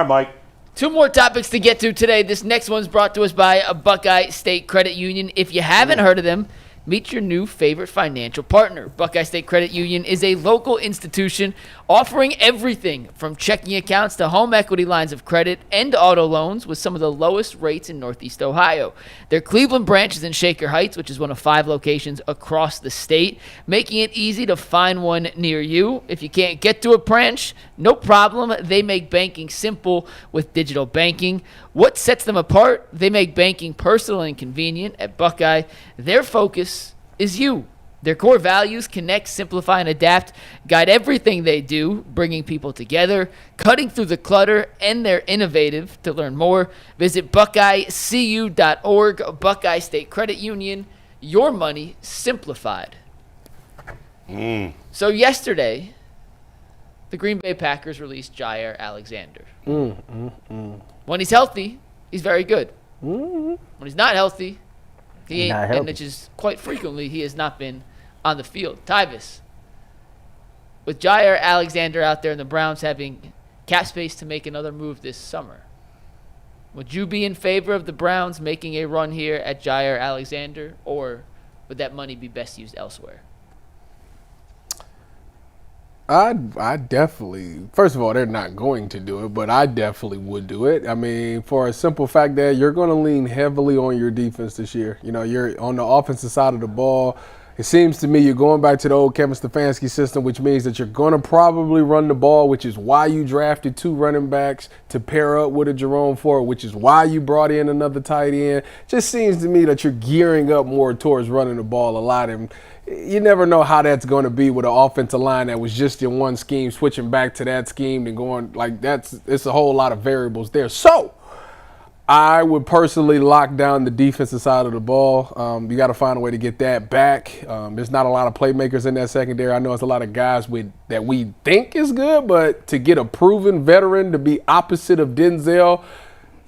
Hi, Mike. Two more topics to get to today. This next one's brought to us by a Buckeye State Credit Union. If you haven't heard of them, meet your new favorite financial partner. Buckeye State Credit Union is a local institution offering everything from checking accounts to home equity lines of credit and auto loans with some of the lowest rates in Northeast Ohio. Their Cleveland branch is in Shaker Heights, which is one of 5 locations across the state, making it easy to find one near you. If you can't get to a branch, no problem. They make banking simple with digital banking. What sets them apart? They make banking personal and convenient. At Buckeye, their focus is you. Their core values: connect, simplify, and adapt guide everything they do, bringing people together, cutting through the clutter, and they're innovative. To learn more, visit buckeyecu.org. Buckeye State Credit Union, your money simplified. So yesterday, the Green Bay Packers released Jaire Alexander. When he's healthy, he's very good. When he's not healthy, he ain't, and which is quite frequently he has not been on the field. Tyvis, with Jaire Alexander out there and the Browns having cap space to make another move this summer, would you be in favor of the Browns making a run here at Jaire Alexander, or would that money be best used elsewhere? I definitely, first of all, they're not going to do it, but I definitely would do it. I mean, for a simple fact that you're going to lean heavily on your defense this year. You know, you're on the offensive side of the ball. It seems to me you're going back to the old Kevin Stefanski system, which means that you're going to probably run the ball, which is why you drafted 2 running backs to pair up with a Jerome Ford, which is why you brought in another tight end. Just seems to me that you're gearing up more towards running the ball a lot. And you never know how that's going to be with an offensive line that was just in one scheme, switching back to that scheme and going like it's a whole lot of variables there. So I would personally lock down the defensive side of the ball. You got to find a way to get that back. There's not a lot of playmakers in that secondary. I know it's a lot of guys that we think is good, but to get a proven veteran to be opposite of Denzel,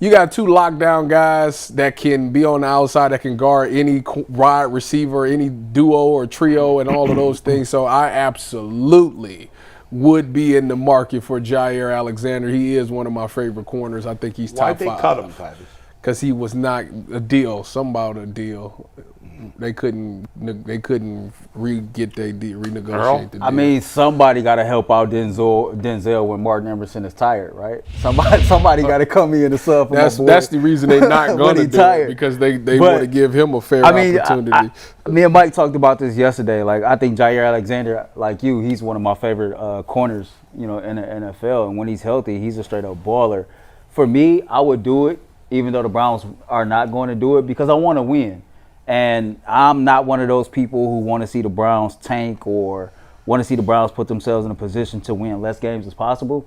you got 2 lockdown guys that can be on the outside that can guard any wide receiver, any duo or trio and all of those things. So I absolutely would be in the market for Jaire Alexander. He is one of my favorite corners. I think he's top 5. Why'd they cut him, Tyvis? Because he was not a deal. Something about a deal. They couldn't renegotiate the deal. I mean, somebody got to help out Denzel when Martin Emerson is tired, right? Somebody got to come in and sub for That's the reason they're not going to do it, because they want to give him a fair opportunity. Me and Mike talked about this yesterday. Like, I think Jaire Alexander, like you, he's one of my favorite corners, in the NFL. And when he's healthy, he's a straight up baller. For me, I would do it, even though the Browns are not going to do it, because I want to win. And I'm not one of those people who want to see the Browns tank or want to see the Browns put themselves in a position to win less games as possible.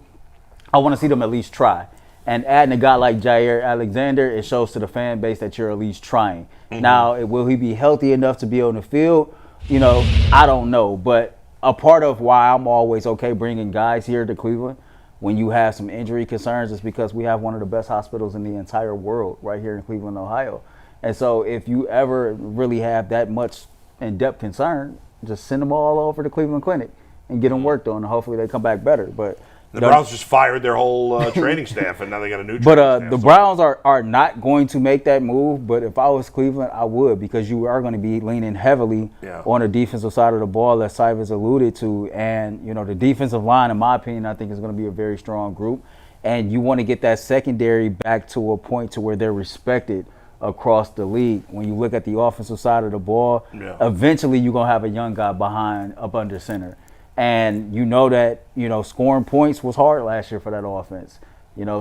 I want to see them at least try. And adding a guy like Jaire Alexander, it shows to the fan base that you're at least trying. Now, will he be healthy enough to be on the field? I don't know. But a part of why I'm always okay bringing guys here to Cleveland when you have some injury concerns is because we have one of the best hospitals in the entire world right here in Cleveland, Ohio. And so if you ever really have that much in-depth concern, just send them all over to Cleveland Clinic and get them worked on, and hopefully they come back better. But the Browns just fired their whole training staff, and now they got a new training staff. But the Browns are not going to make that move. But if I was Cleveland, I would, because you are going to be leaning heavily on the defensive side of the ball, as Cybus alluded to. And, the defensive line, in my opinion, I think is going to be a very strong group. And you want to get that secondary back to a point to where they're respected across the league. When you look at the offensive side of the ball, eventually you're going to have a young guy behind up under center. And that, scoring points was hard last year for that offense.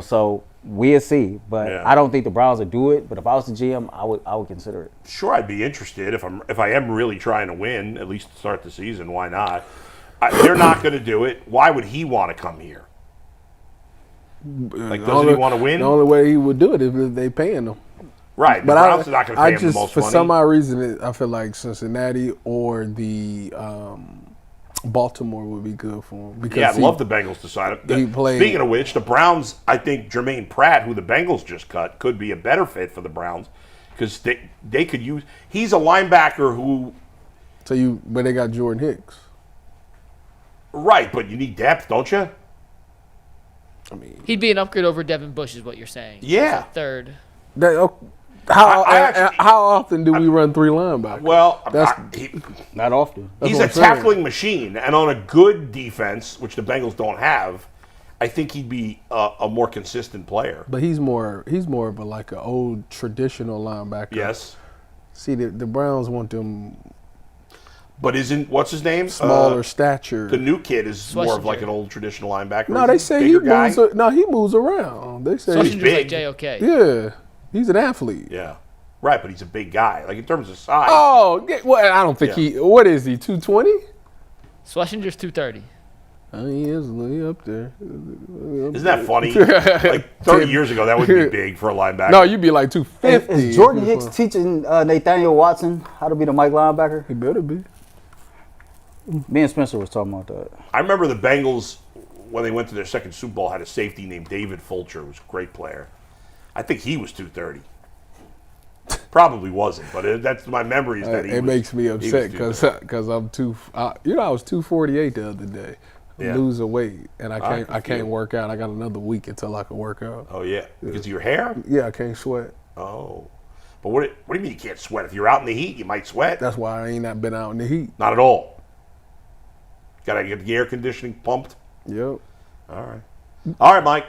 So we'll see. But I don't think the Browns would do it. But if I was the GM, I would consider it. Sure, I'd be interested if I am really trying to win, at least to start the season. Why not? They're not going to do it. Why would he want to come here? Like, doesn't he want to win? The only way he would do it is if they paying him. Right, but the Browns are not going to pay him the most money. For some odd reason, I feel like Cincinnati or the Baltimore would be good for him. Because I'd love the Bengals to sign him. Speaking of which, the Browns, I think Jermaine Pratt, who the Bengals just cut, could be a better fit for the Browns because they could use – he's a linebacker who – But they got Jordan Hicks. Right, but you need depth, don't you? I mean, He'd be an upgrade over Devin Bush, is what you're saying. Yeah. He's a third. How often do we run 3 linebackers? Well, Not often. he's a tackling machine, and on a good defense, which the Bengals don't have, I think he'd be a more consistent player. But he's more of a like an old traditional linebacker. Yes. See, the Browns want them But what's his name? smaller stature. The new kid is more of Schlesinger. like an old traditional linebacker. No, they say he Bigger guy? moves. No, he moves around. They say Schlesinger's big. like JOK. yeah, he's an athlete. Yeah. Right, but he's a big guy. Like in terms of size. Oh, well, I don't think he. What is he? 220? Schlesinger's 230. He is up there. Isn't that funny? Like 30 years ago, that would be big for a linebacker. No, you'd be like 250. Is Jordan Hicks teaching Nathaniel Watson how to be the Mike linebacker? He better be. Me and Spencer was talking about that. I remember the Bengals, when they went to their second Super Bowl, had a safety named David Fulcher, who was a great player. I think he was 230. Probably wasn't, but that's my memory is that he It was, makes me he was upset 230. because I'm too. I was 248 the other day. Yeah. Losing weight, and I I can't feel it. work out. I got another week until I can work out. Oh, yeah. Because of your hair? Yeah, I can't sweat. Oh. But what do you mean you can't sweat? If you're out in the heat, you might sweat. That's why I ain't not been out in the heat. Not at all. Got to get the air conditioning pumped. Yep. All right, Mike.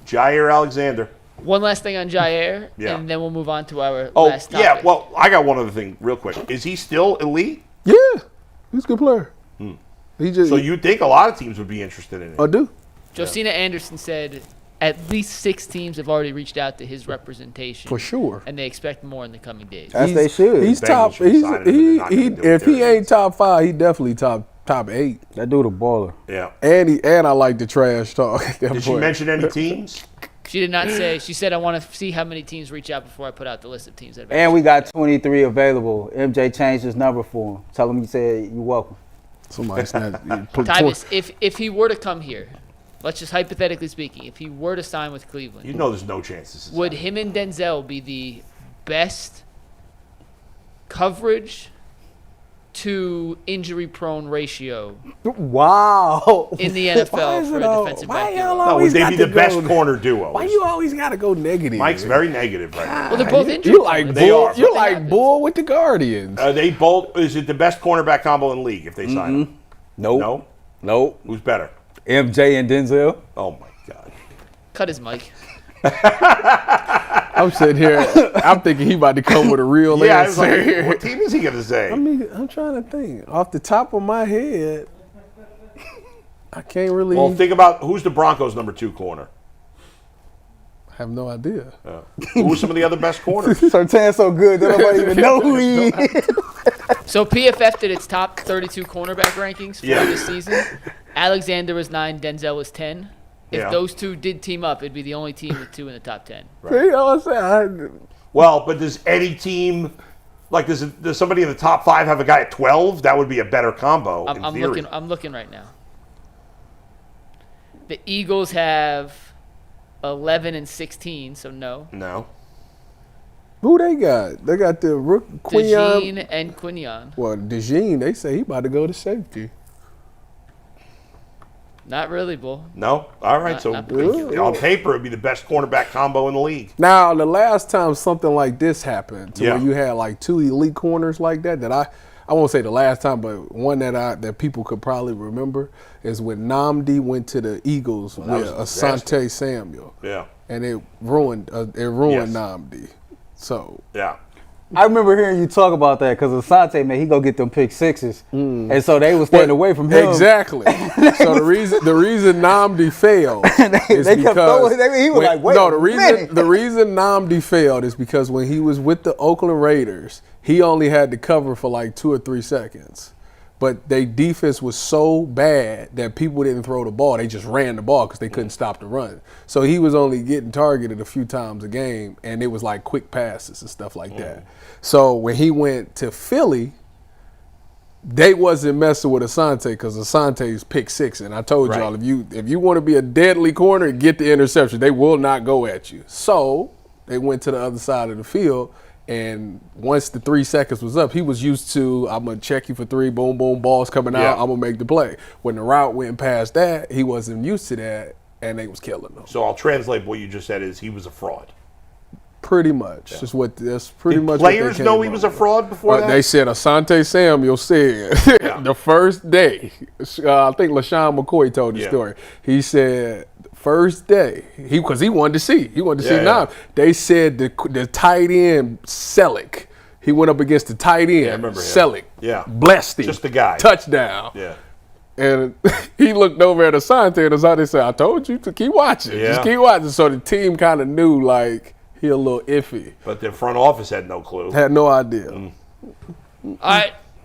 Jaire Alexander. One last thing on Jaire, Yeah. and then we'll move on to our Oh, last topic. yeah. Well, I got one other thing real quick. Is he still elite? Yeah, he's a good player. He just. So you'd think a lot of teams would be interested in it. I do. Josina Anderson said at least 6 teams have already reached out to his representation. For sure. And they expect more in the coming days. As they should. He's Bengals top. should He's sign him, and they're not gonna do it. if he They're ain't top 5, he definitely top 8. That dude a baller. Yeah. And I like the trash talk. At that Did she point. mention any teams? She did not say. She said, I want to see how many teams reach out before I put out the list of teams that have And we got 23 available. MJ changed his number for him. Tell him you said you're welcome. Somebody's not. Tyvus, if he were to come here, let's just hypothetically speaking, if he were to sign with Cleveland, You know there's no chance this is would happening. him and Denzel be the best coverage to injury-prone ratio Wow. in the NFL for a defensive back duo? No, would they be the best corner duo? Why you always gotta go negative? Mike's very negative right now. Well, they're both injured. You like They bull. are. You Something like happens. bull with the Guardians. They both. Is it the best cornerback combo in the league if they sign him? Nope. No. Nope. Who's better? MJ and Denzel. Oh my God. Cut his mic. I'm sitting here. I'm thinking he about to come with a real Yeah, I was answer. like, what team is he going to say? I mean, I'm trying to think. Off the top of my head, I can't really. Well, think about who's the Broncos' number 2 corner. have no idea. Who are some of the other best corners? Sertan's so good that nobody even know who he is. So PFF did its top 32 cornerback rankings for Yeah. this season. Alexander was 9, Denzel was 10. If Yeah. those two did team up, it'd be the only team with 2 in the top 10. See, you know what I'm saying? Well, but does any team, like, does somebody in the top 5 have a guy at 12? That would be a better combo. in I'm theory. looking right now. The Eagles have 11 and 16, so no. No. Who they got? They got the rook Quinion. DeJean and Quinion. Well, DeJean, they say he about to go to safety. Not really, Bull. No? All right. Not- So not on paper, it would be the best cornerback combo in the league. Now, the last time something like this happened, to Yeah. where you had like 2 elite corners like that I won't say the last time, but one that people could probably remember is when Nnamdi went to the Eagles that with was a disaster. Asante Samuel, Yeah. and it ruined Yes. Nnamdi. So Yeah. I remember hearing you talk about that because Asante, man, he go get them pick sixes. And so they was staying away from him. Exactly. So the reason Nnamdi failed is they kept because throwing, he was like, wait no, a the minute. reason Nnamdi failed is because when he was with the Oakland Raiders, he only had to cover for like 2 or 3 seconds. But their defense was so bad that people didn't throw the ball. They just ran the ball because they couldn't stop the run. So he was only getting targeted a few times a game, and it was like quick passes and stuff like that. So when he went to Philly, they wasn't messing with Asante because Asante's pick 6. And I told Right. y'all, if you want to be a deadly corner, get the interception. They will not go at you. So they went to the other side of the field. And once the 3 seconds was up, he was used to, I'm going to check you for 3, boom, boom, ball's coming out, Yeah. I'm going to make the play. When the route went past that, he wasn't used to that. and they was killing them. So I'll translate what you just said is he was a fraud. Pretty much. Yeah. That's pretty Did much players what they know came he up was a with. fraud before that? They said Asante Samuel said the first day, I think LaShawn McCoy told the story. He said first day, because he wanted to see. He wanted to see now. They said the tight end, Selleck. He went up against the tight end, I remember him. Selleck. Yeah. Blessed him. Just the guy. Touchdown. Yeah. And he looked over at Asante, and Asante said, I told you to keep watching. Yeah. Just keep watching. So the team kind of knew, like, he a little iffy. But the front office had no clue. Had no idea. All right,